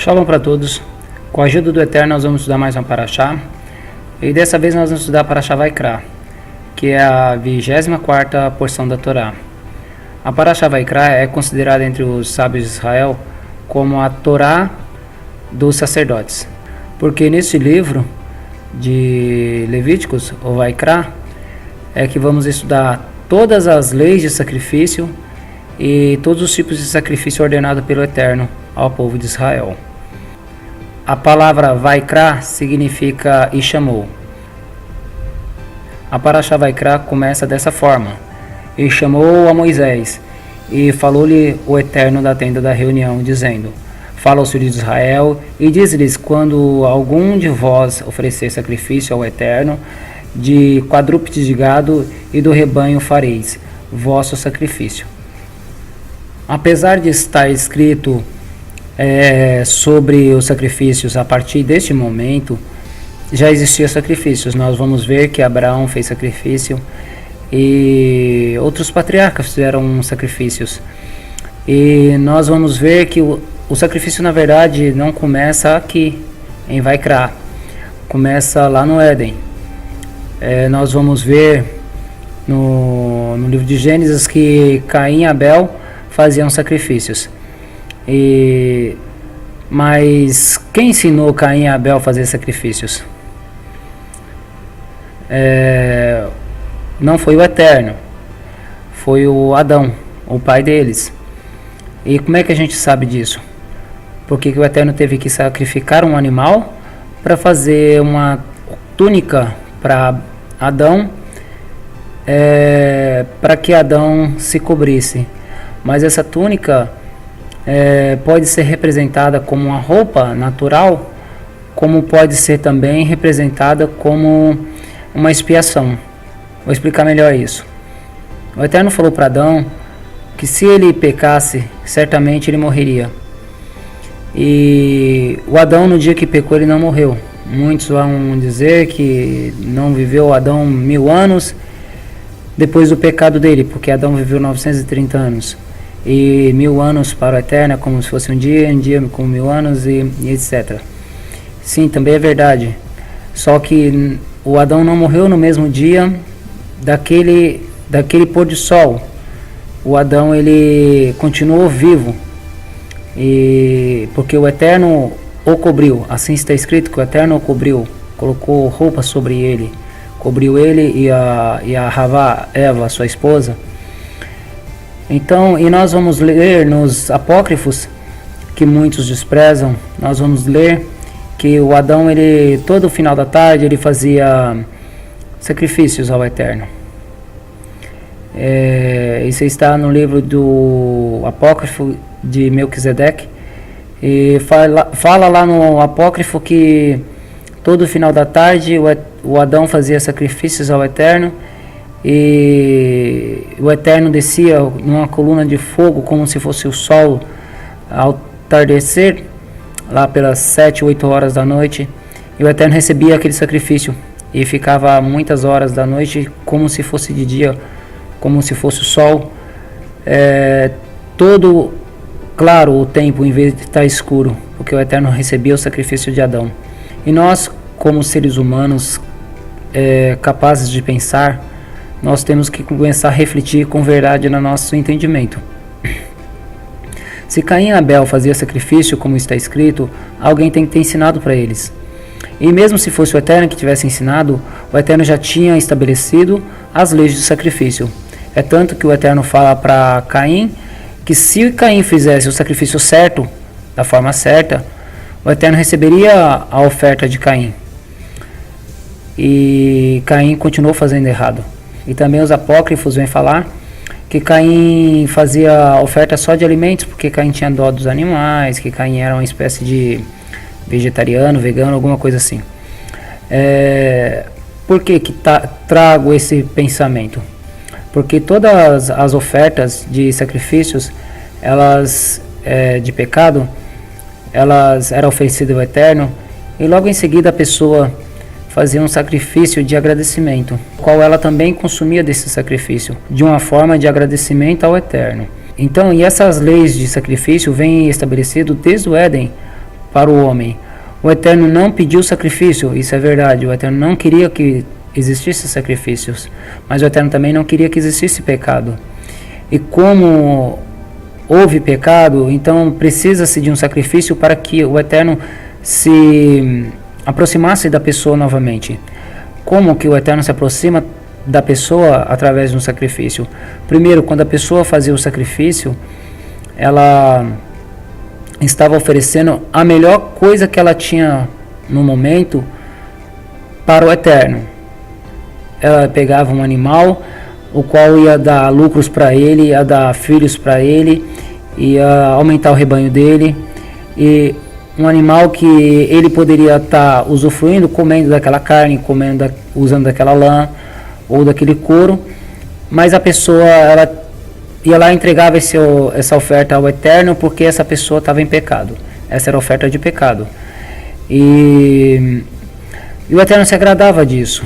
Shalom para todos. Com a ajuda do Eterno nós vamos estudar mais uma Parashá. E dessa vez nós vamos estudar a Parashá Vaikra, que é a 24ª porção da Torá. A Parashá Vaikra é considerada entre os sábios de Israel como a Torá dos sacerdotes, porque nesse livro de Levíticos, ou Vaikra, é que vamos estudar todas as leis de sacrifício e todos os tipos de sacrifício ordenado pelo Eterno ao povo de Israel. A palavra Vaikra significa e chamou. A Parashá Vaikra começa dessa forma: e chamou a Moisés, e falou-lhe o Eterno da tenda da reunião, dizendo: fala aos filhos de Israel, e diz-lhes: quando algum de vós oferecer sacrifício ao Eterno, de quadrúpedes de gado e do rebanho fareis vosso sacrifício. Apesar de estar escrito sobre os sacrifícios, a partir deste momento já existiam sacrifícios. Nós vamos ver que Abraão fez sacrifício e outros patriarcas fizeram sacrifícios, e nós vamos ver que o sacrifício na verdade não começa aqui em Vaikra, começa lá no Éden. Nós vamos ver no livro de Gênesis que Caim e Abel faziam sacrifícios. Mas quem ensinou Caim e Abel a fazer sacrifícios? Não foi o Eterno, foi o Adão, o pai deles. E como é que a gente sabe disso? Porque o Eterno teve que sacrificar um animal para fazer uma túnica para Adão, para que Adão se cobrisse. Mas essa túnica pode ser representada como uma roupa natural, como pode ser também representada como uma expiação. Vou explicar melhor isso. O Eterno falou para Adão que se ele pecasse, certamente ele morreria. E o Adão, no dia que pecou, ele não morreu. Muitos vão dizer que não viveu Adão 1000 anos depois do pecado dele, porque Adão viveu 930 anos. E 1000 anos para o Eterno é como se fosse um dia como 1000 anos e etc. Sim, também é verdade. Só que o Adão não morreu no mesmo dia daquele pôr do sol. O Adão, ele continuou vivo, e porque o Eterno o cobriu. Assim está escrito que o Eterno o cobriu, colocou roupa sobre ele, cobriu ele e a Havá, Eva, sua esposa. Então, e nós vamos ler nos apócrifos, que muitos desprezam, nós vamos ler que o Adão, ele todo final da tarde, ele fazia sacrifícios ao Eterno. Isso está no livro do apócrifo de Melquisedeque, e fala lá no apócrifo que todo final da tarde o Adão fazia sacrifícios ao Eterno, e o Eterno descia numa coluna de fogo como se fosse o sol ao tardecer, lá pelas 7, 8 horas da noite, e o Eterno recebia aquele sacrifício e ficava muitas horas da noite como se fosse de dia, como se fosse o sol, todo claro o tempo em vez de estar escuro, porque o Eterno recebia o sacrifício de Adão. E nós, como seres humanos capazes de pensar, nós temos que começar a refletir com verdade no nosso entendimento. Se Caim e Abel faziam sacrifício, como está escrito, alguém tem que ter ensinado para eles. E mesmo se fosse o Eterno que tivesse ensinado, o Eterno já tinha estabelecido as leis de sacrifício. É tanto que o Eterno fala para Caim que se Caim fizesse o sacrifício certo, da forma certa, o Eterno receberia a oferta de Caim. E Caim continuou fazendo errado. E também os apócrifos vêm falar que Caim fazia oferta só de alimentos, porque Caim tinha dó dos animais, que Caim era uma espécie de vegetariano, vegano, alguma coisa assim. Por que trago esse pensamento? Porque todas as ofertas de sacrifícios, elas de pecado, elas eram oferecidas ao Eterno, e logo em seguida a pessoa fazia um sacrifício de agradecimento, qual ela também consumia desse sacrifício, de uma forma de agradecimento ao Eterno. Então, e essas leis de sacrifício vêm estabelecidas desde o Éden, para o homem. O Eterno não pediu sacrifício, isso é verdade. O Eterno não queria que existisse sacrifícios, mas o Eterno também não queria que existisse pecado. E como houve pecado, então precisa-se de um sacrifício para que o Eterno se aproximasse da pessoa novamente. Como que o Eterno se aproxima da pessoa através de um sacrifício? Primeiro, quando a pessoa fazia o sacrifício, ela estava oferecendo a melhor coisa que ela tinha no momento para o Eterno. Ela pegava um animal, o qual ia dar lucros para ele, ia dar filhos para ele, ia aumentar o rebanho dele, e um animal que ele poderia estar usufruindo, comendo daquela carne, usando daquela lã ou daquele couro, mas a pessoa ela ia lá e entregava essa oferta ao Eterno, porque essa pessoa estava em pecado. Essa era a oferta de pecado. E o Eterno se agradava disso.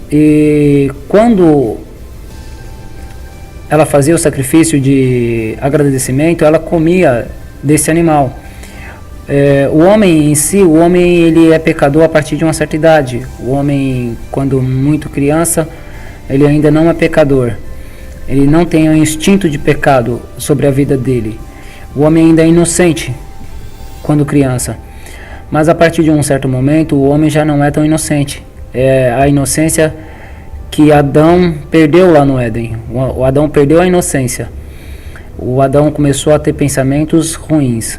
E quando ela fazia o sacrifício de agradecimento, ela comia desse animal. O homem em si, ele é pecador a partir de uma certa idade. O homem, quando muito criança, ele ainda não é pecador. Ele não tem o instinto de pecado sobre a vida dele. O homem ainda é inocente quando criança. Mas a partir de um certo momento, o homem já não é tão inocente. É a inocência que Adão perdeu lá no Éden. O Adão perdeu a inocência. O Adão começou a ter pensamentos ruins.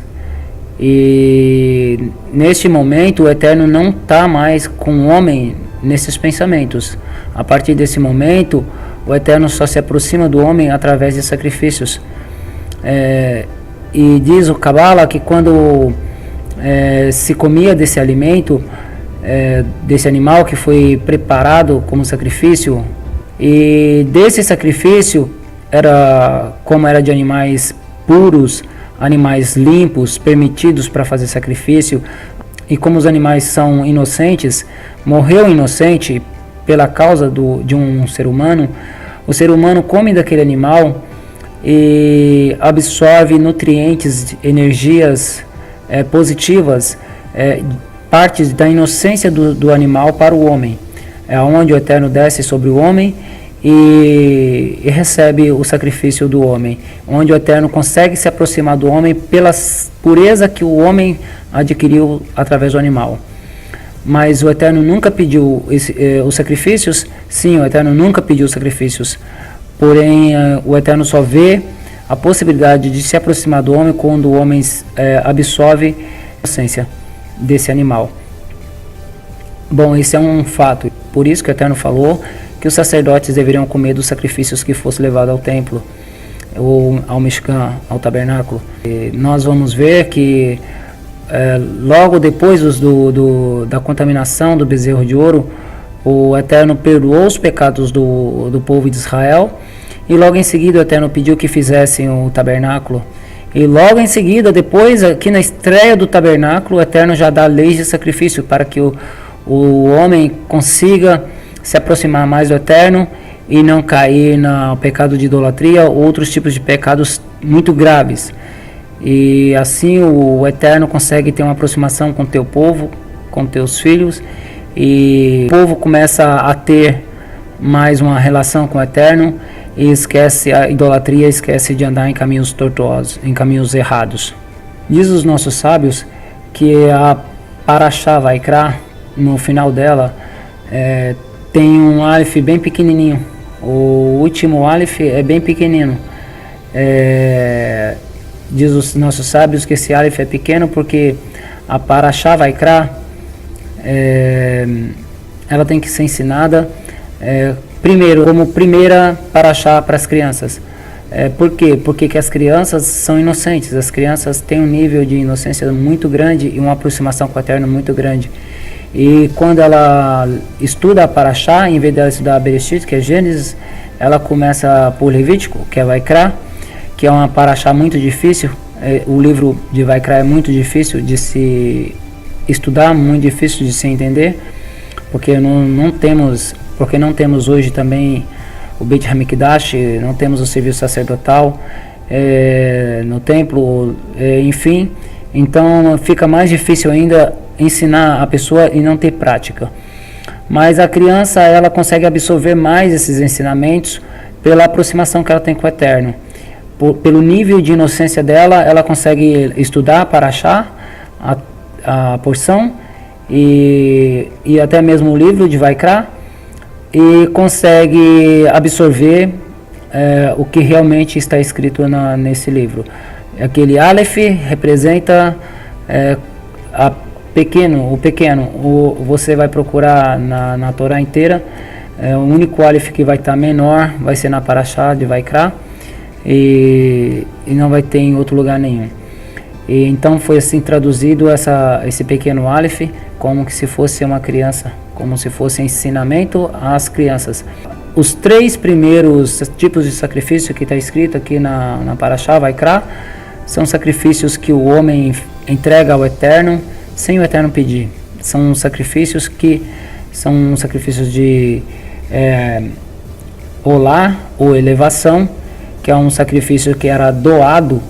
E neste momento o Eterno não está mais com o homem nesses pensamentos. A partir desse momento, o Eterno só se aproxima do homem através de sacrifícios. E diz o Cabala que quando se comia desse alimento, desse animal que foi preparado como sacrifício, e desse sacrifício, como era de animais puros, animais limpos, permitidos para fazer sacrifício, e como os animais são inocentes, morreu inocente pela causa de um ser humano, o ser humano come daquele animal e absorve nutrientes, energias positivas, partes da inocência do animal para o homem. É onde o Eterno desce sobre o homem e recebe o sacrifício do homem, onde o Eterno consegue se aproximar do homem pela pureza que o homem adquiriu através do animal. Mas o Eterno nunca pediu os sacrifícios. Sim, o Eterno nunca pediu os sacrifícios, porém o Eterno só vê a possibilidade de se aproximar do homem quando o homem absorve a essência desse animal. Bom, esse é um fato. Por isso que o Eterno falou que os sacerdotes deveriam comer dos sacrifícios que fosse levado ao templo, ou ao Mishkan, ao tabernáculo. E nós vamos ver que logo depois da contaminação do bezerro de ouro, o Eterno perdoou os pecados do povo de Israel, e logo em seguida o Eterno pediu que fizessem o tabernáculo. E logo em seguida, depois, aqui na estreia do tabernáculo, o Eterno já dá leis de sacrifício para que o homem consiga se aproximar mais do Eterno e não cair no pecado de idolatria ou outros tipos de pecados muito graves. E assim o Eterno consegue ter uma aproximação com o teu povo, com teus filhos, e o povo começa a ter mais uma relação com o Eterno e esquece a idolatria, esquece de andar em caminhos tortuosos, em caminhos errados. Diz os nossos sábios que a Parashá Vaikra, no final dela, tem um Aleph bem pequenininho. O último Aleph é bem pequenino. Diz os nossos sábios que esse Aleph é pequeno porque a Parashá Vaikra, ela tem que ser ensinada primeiro, como primeira Parashá para as crianças. Por quê? Porque que as crianças são inocentes. As crianças têm um nível de inocência muito grande e uma aproximação com o Eterno muito grande. E quando ela estuda a Parashá, em vez de ela estudar a Bereshit, que é Gênesis, ela começa por Levítico, que é Vaikra, que é uma Parashá muito difícil. O livro de Vaikra é muito difícil de se estudar, muito difícil de se entender, porque não temos hoje também o Beit HaMikdash, não temos o serviço sacerdotal no templo, enfim. Então fica mais difícil ainda ensinar a pessoa e não ter prática. Mas a criança, ela consegue absorver mais esses ensinamentos pela aproximação que ela tem com o Eterno. Pelo nível de inocência dela, ela consegue estudar para achar a porção e até mesmo o livro de Vaikra, e consegue absorver o que realmente está escrito nesse livro. Aquele Aleph representa o pequeno. Você vai procurar na Torá inteira, o único Aleph que vai estar menor vai ser na Parashá de Vaikra, e não vai ter em outro lugar nenhum. E então foi assim traduzido esse pequeno Aleph como que se fosse uma criança, como se fosse ensinamento às crianças. Os 3 primeiros tipos de sacrifício que está escrito aqui na Parashá Vaikra são sacrifícios que o homem entrega ao Eterno sem o Eterno pedir. São sacrifícios de olá ou elevação, que é um sacrifício que era doado,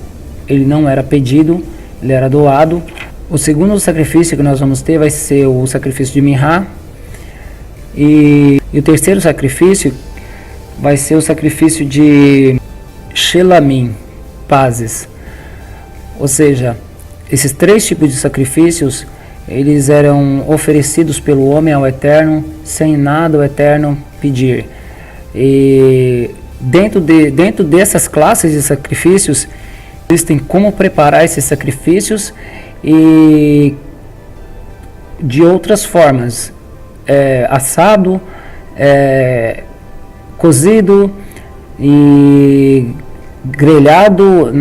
ele não era pedido, ele era doado. O segundo sacrifício que nós vamos ter vai ser o sacrifício de Minha, e o terceiro sacrifício vai ser o sacrifício de Shelamim, pazes. Ou seja, esses 3 tipos de sacrifícios, eles eram oferecidos pelo homem ao Eterno, sem nada o Eterno pedir. E dentro dessas classes de sacrifícios, existem como preparar esses sacrifícios e de outras formas, assado, cozido e grelhado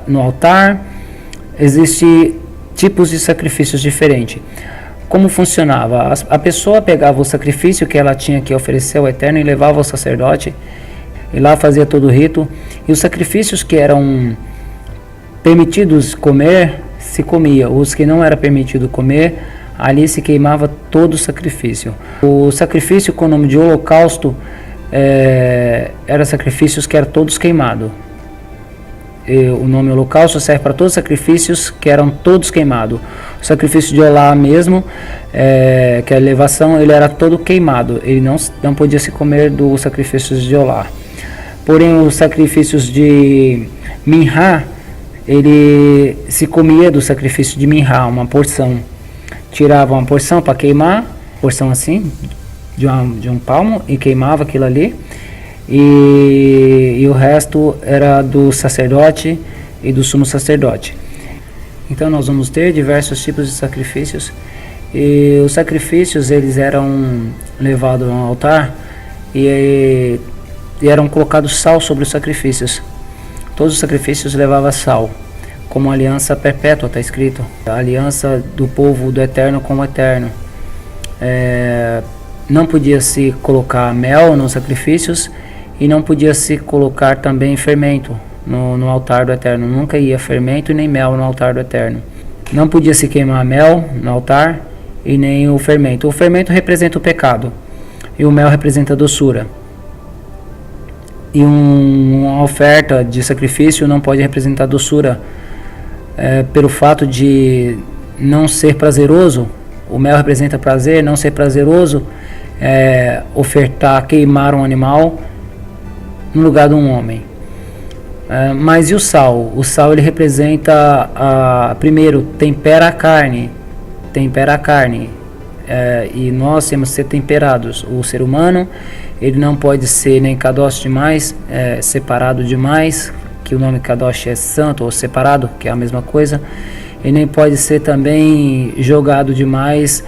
no altar. Existem tipos de sacrifícios diferentes. Como funcionava? A pessoa pegava o sacrifício que ela tinha que oferecer ao Eterno e levava ao sacerdote, e lá fazia todo o rito, e os sacrifícios que eram permitidos comer, se comia. Os que não era permitido comer, ali se queimava todo o sacrifício. O sacrifício com o nome de holocausto era sacrifícios que eram todos queimados. O nome holocausto serve para todos os sacrifícios que eram todos queimados. O sacrifício de Olá mesmo, que é a elevação, ele era todo queimado. Ele não podia se comer dos sacrifícios de Olá. Porém, os sacrifícios de Minha, ele se comia do sacrifício de Minha, uma porção. Tirava uma porção para queimar, porção assim, de um palmo, e queimava aquilo ali. E o resto era do sacerdote e do sumo sacerdote. Então nós vamos ter diversos tipos de sacrifícios, e os sacrifícios eles eram levados ao altar e eram colocados sal sobre os sacrifícios. Todos os sacrifícios levavam sal, como aliança perpétua, está escrito, a aliança do povo do Eterno com o Eterno. Não podia se colocar mel nos sacrifícios, e não podia se colocar também fermento no altar do Eterno. Nunca ia fermento e nem mel no altar do Eterno. Não podia se queimar mel no altar e nem o fermento. O fermento representa o pecado e o mel representa a doçura. E uma oferta de sacrifício não pode representar doçura, pelo fato de não ser prazeroso. O mel representa prazer, não ser prazeroso, ofertar, queimar um animal no lugar de um homem. Mas e o sal? O sal ele representa, primeiro, tempera a carne. E nós temos que ser temperados. O ser humano, ele não pode ser nem kadosh demais, separado demais, que o nome kadosh é santo, ou separado, que é a mesma coisa. E nem pode ser também jogado demais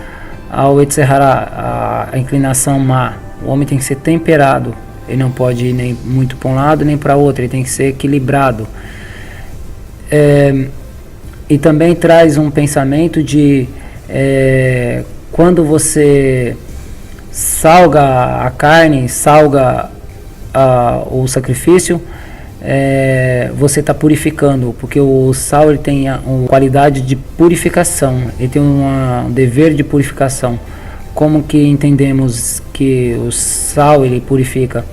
ao Yetzer Hara, a inclinação má. O homem tem que ser temperado. Ele não pode ir nem muito para um lado nem para outro, ele tem que ser equilibrado. E também traz um pensamento de quando você salga a carne, salga o sacrifício, você está purificando, porque o sal ele tem uma qualidade de purificação, ele tem um dever de purificação. Como que entendemos que o sal ele purifica?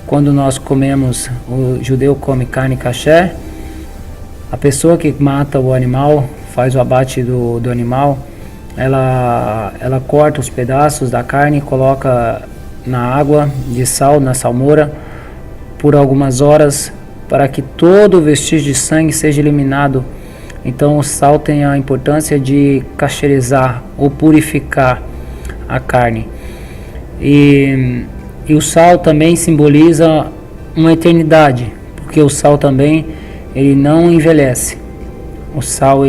Quando nós comemos, o judeu come carne kasher, a pessoa que mata o animal faz o abate do animal, ela corta os pedaços da carne, coloca na água de sal, na salmoura, por algumas horas, para que todo o vestígio de sangue seja eliminado. Então o sal tem a importância de cauterizar ou purificar a carne. E o sal também simboliza uma eternidade, porque o sal também ele não envelhece. O sal,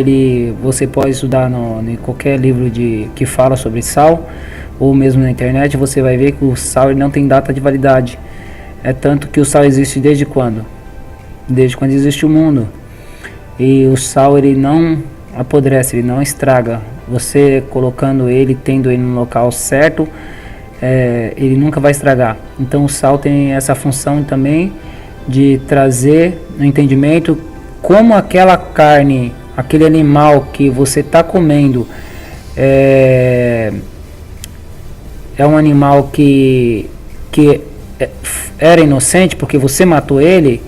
você pode estudar em qualquer livro que fala sobre sal, ou mesmo na internet, você vai ver que o sal ele não tem data de validade. É tanto que o sal existe desde quando? Desde quando existe o mundo. E o sal ele não apodrece, ele não estraga. Você colocando ele, tendo ele no local certo, ele nunca vai estragar. Então o sal tem essa função também de trazer no entendimento como aquela carne, aquele animal que você está comendo é um animal que era inocente porque você matou ele.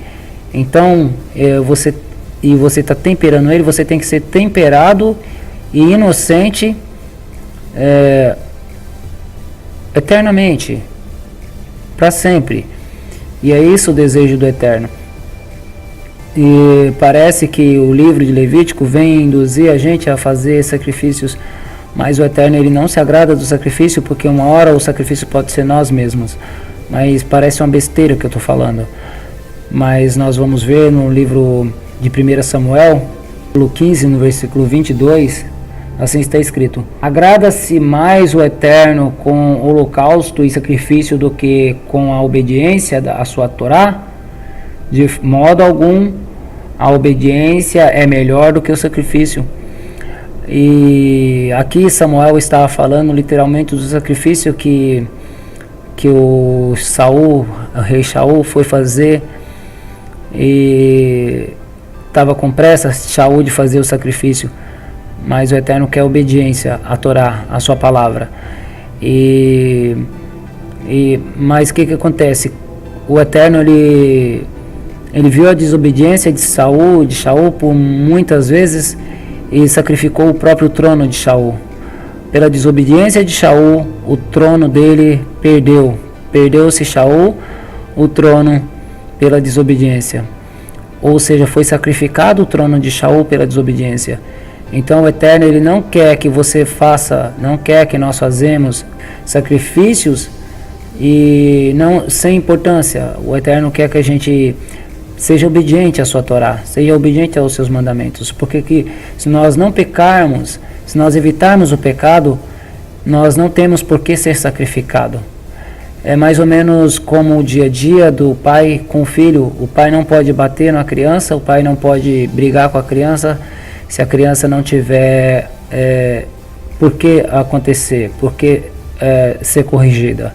Então você está temperando ele, você tem que ser temperado e inocente eternamente, para sempre. E é isso o desejo do Eterno. E parece que o livro de Levítico vem induzir a gente a fazer sacrifícios, mas o Eterno ele não se agrada do sacrifício, porque uma hora o sacrifício pode ser nós mesmos. Mas parece uma besteira o que eu estou falando. Mas nós vamos ver no livro de 1 Samuel, capítulo 15, no versículo 22, assim está escrito: agrada-se mais o Eterno com holocausto e sacrifício do que com a obediência à sua Torá? De modo algum, a obediência é melhor do que o sacrifício. E aqui Samuel estava falando literalmente do sacrifício que o rei Saul foi fazer, e estava com pressa Saul de fazer o sacrifício, mas o Eterno quer obediência à Torá, à sua palavra. Mas o que acontece? O Eterno ele viu a desobediência de Saul por muitas vezes, e sacrificou o próprio trono de Saul. Pela desobediência de Saul, o trono dele perdeu-se Saul, o trono, pela desobediência. Ou seja, foi sacrificado o trono de Saul pela desobediência. Então o Eterno ele não quer que não quer que nós fazemos sacrifícios e não sem importância. O Eterno quer que a gente seja obediente à sua Torá, seja obediente aos seus mandamentos, porque se nós não pecarmos, se nós evitarmos o pecado, nós não temos por que ser sacrificado. É mais ou menos como o dia a dia do pai com o filho. O pai não pode bater na criança, o pai não pode brigar com a criança se a criança não tiver por que acontecer, por que ser corrigida.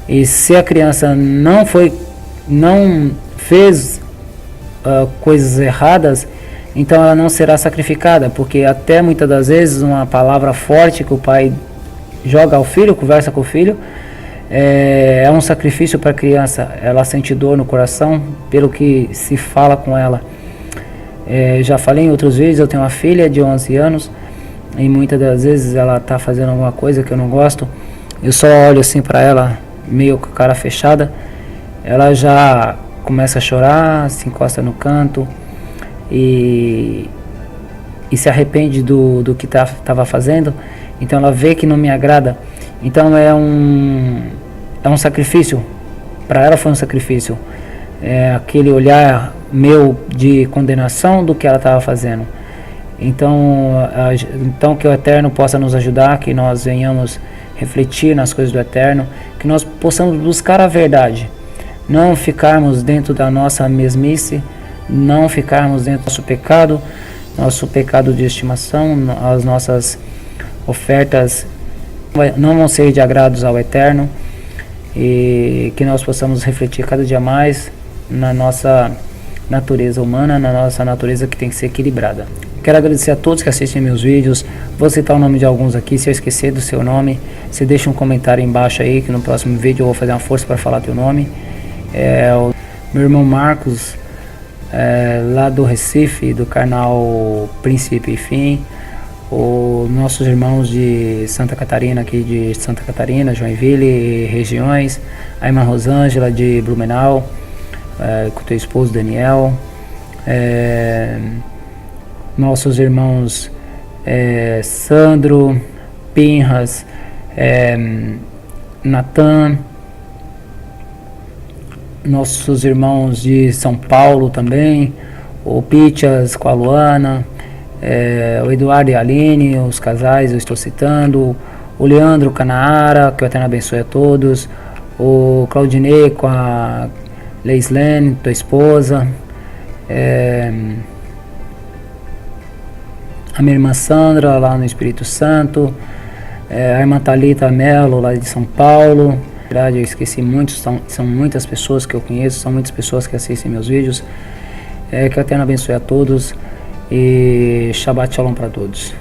E se a criança não fez coisas erradas, então ela não será sacrificada, porque até muitas das vezes uma palavra forte que o pai joga ao filho, conversa com o filho, é um sacrifício para a criança. Ela sente dor no coração pelo que se fala com ela. Já falei em outros vídeos, eu tenho uma filha de 11 anos e muitas das vezes ela está fazendo alguma coisa que eu não gosto, eu só olho assim para ela meio com a cara fechada, ela já começa a chorar, se encosta no canto e se arrepende do que estava fazendo. Então ela vê que não me agrada. Então é um sacrifício. Para ela foi um sacrifício. É aquele olhar meu de condenação do que ela estava fazendo. Então que o Eterno possa nos ajudar, que nós venhamos refletir nas coisas do Eterno, que nós possamos buscar a verdade, não ficarmos dentro da nossa mesmice, não ficarmos dentro do nosso pecado de estimação. As nossas ofertas não vão ser de agrados ao Eterno, e que nós possamos refletir cada dia mais na nossa natureza humana, na nossa natureza que tem que ser equilibrada. Quero agradecer a todos que assistem meus vídeos. Vou citar o nome de alguns aqui. Se eu esquecer do seu nome, você deixa um comentário embaixo aí, que no próximo vídeo eu vou fazer uma força para falar teu nome. O meu irmão Marcos, lá do Recife, do canal Princípio e Fim, os nossos irmãos de Santa Catarina, aqui de Santa Catarina, Joinville e regiões, a irmã Rosângela de Blumenau, com o teu esposo Daniel, nossos irmãos Sandro, Pinhas, Natan, nossos irmãos de São Paulo também, o Pichas com a Luana, o Eduardo e a Aline, os casais eu estou citando, o Leandro Canaara, que o Eterno abençoe a todos, o Claudinei com a Leislene, tua esposa, a minha irmã Sandra lá no Espírito Santo, a irmã Thalita Melo lá de São Paulo. Na verdade eu esqueci muitos, são muitas pessoas que eu conheço, são muitas pessoas que assistem meus vídeos. Que o Eterno abençoe a todos e Shabbat Shalom para todos.